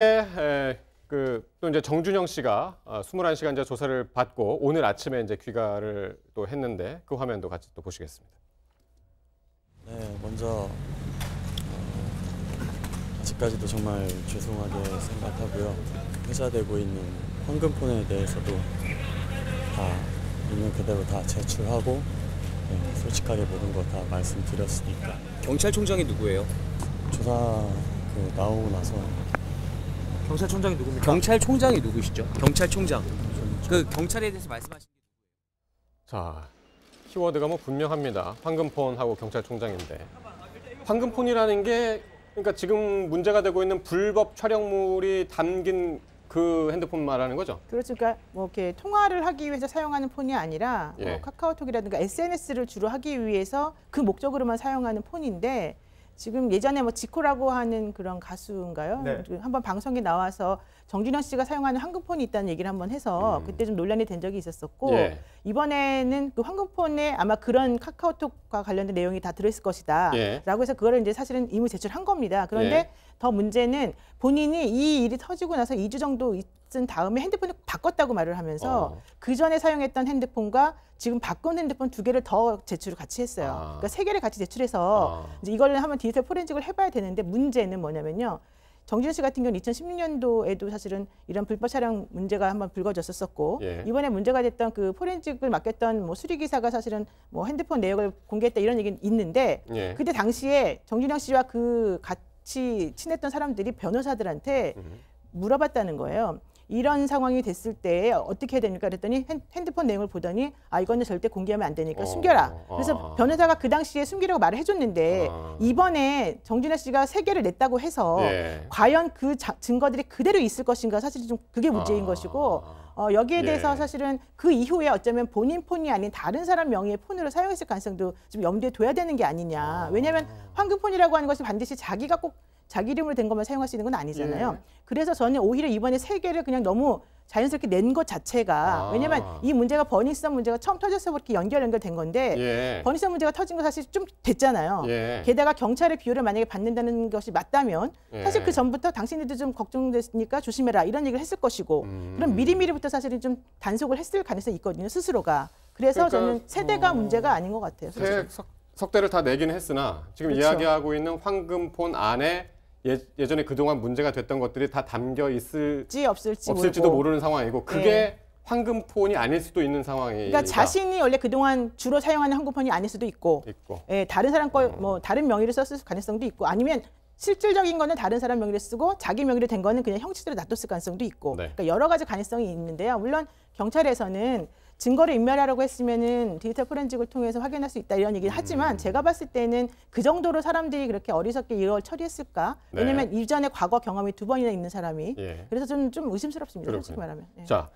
또 이제 정준영 씨가 21시간제 조사를 받고 오늘 아침에 이제 귀가를 또 했는데 그 화면도 같이 또 보시겠습니다. 네, 먼저 아직까지도 정말 죄송하게 생각하고요. 회자되고 있는 황금폰에 대해서도 다 있는 그대로 다 제출하고 솔직하게 모든 거 다 말씀드렸으니까. 경찰총장이 누구예요? 조사 나오고 나서. 경찰총장이 누굽니까? 경찰총장이 누구시죠? 경찰총장. 그 경찰에 대해서 말씀하신 게 누구예요? 자, 키워드가 뭐 분명합니다. 황금폰하고 경찰총장인데. 황금폰이라는 게 그러니까 지금 문제가 되고 있는 불법 촬영물이 담긴 그 핸드폰 말하는 거죠? 그렇죠. 그러니까 뭐 이렇게 통화를 하기 위해서 사용하는 폰이 아니라 뭐 카카오톡이라든가 SNS를 주로 하기 위해서 그 목적으로만 사용하는 폰인데 지금 예전에 뭐 지코라고 하는 그런 가수인가요? 네. 한번 방송에 나와서 정준영 씨가 사용하는 황금폰이 있다는 얘기를 한번 해서 그때 좀 논란이 된 적이 있었었고 이번에는 그 황금폰에 아마 그런 카카오톡과 관련된 내용이 다 들어있을 것이다 라고 해서 그거를 이제 사실은 이미 제출한 겁니다. 그런데 더 문제는 본인이 이 일이 터지고 나서 2주 정도 있은 다음에 핸드폰을 바꿨다고 말을 하면서 그 전에 사용했던 핸드폰과 지금 바꾼 핸드폰 2개를 더 제출을 같이 했어요. 그러니까 3개를 같이 제출해서 이제 이걸 한번 디지털 포렌식을 해봐야 되는데 문제는 뭐냐면요. 정준영 씨 같은 경우는 2016년도에도 사실은 이런 불법 촬영 문제가 한번 불거졌었고 이번에 문제가 됐던 그 포렌식을 맡겼던 뭐 수리기사가 사실은 뭐 핸드폰 내역을 공개했다 이런 얘기는 있는데 그때 당시에 정준영 씨와 그 같이 친했던 사람들이 변호사들한테 물어봤다는 거예요. 이런 상황이 됐을 때 어떻게 해야 됩니까? 그랬더니 핸드폰 내용을 보더니 이거는 절대 공개하면 안 되니까 숨겨라. 그래서 변호사가 그 당시에 숨기라고 말을 해줬는데 이번에 정준하 씨가 3개를 냈다고 해서 과연 그 증거들이 그대로 있을 것인가 사실 좀 그게 문제인 것이고 여기에 대해서 사실은 그 이후에 어쩌면 본인 폰이 아닌 다른 사람 명의의 폰으로 사용했을 가능성도 좀 염두에 둬야 되는 게 아니냐. 왜냐하면 황금폰이라고 하는 것이 반드시 자기가 꼭 자기 이름으로 된 것만 사용할 수 있는 건 아니잖아요. 그래서 저는 오히려 이번에 3개를 그냥 너무 자연스럽게 낸 것 자체가 왜냐면 이 문제가 버닝썬 문제가 처음 터져서 그렇게 연결된 건데 버닝썬 문제가 터진 거 사실 좀 됐잖아요. 게다가 경찰의 비호를 만약에 받는다는 것이 맞다면 사실 그 전부터 당신들도 좀 걱정됐으니까 조심해라 이런 얘기를 했을 것이고 그럼 미리미리부터 사실은 좀 단속을 했을 가능성이 있거든요. 스스로가. 그래서 그러니까, 저는 세대가 문제가 아닌 것 같아요. 석대를 다 내긴 했으나 지금 이야기하고 있는 황금폰 안에 예전에 그동안 문제가 됐던 것들이 다 담겨 없을지도 모르는 상황이고 그게 황금폰이 아닐 수도 있는 상황이니까. 그러니까 자신이 원래 그동안 주로 사용하는 황금폰이 아닐 수도 있고 다른 사람 거 뭐 다른 명의를 썼을 가능성도 있고 아니면 실질적인 거는 다른 사람 명의를 쓰고 자기 명의로 된 거는 그냥 형식대로 놔뒀을 가능성도 있고 그러니까 여러 가지 가능성이 있는데요. 물론 경찰에서는 증거를 인멸하라고 했으면은 디지털 포렌식을 통해서 확인할 수 있다 이런 얘기를 하지만 제가 봤을 때는 그 정도로 사람들이 그렇게 어리석게 이걸 처리했을까? 왜냐면 이전에 과거 경험이 2번이나 있는 사람이 그래서 좀 의심스럽습니다. 솔직히 말하면. 자.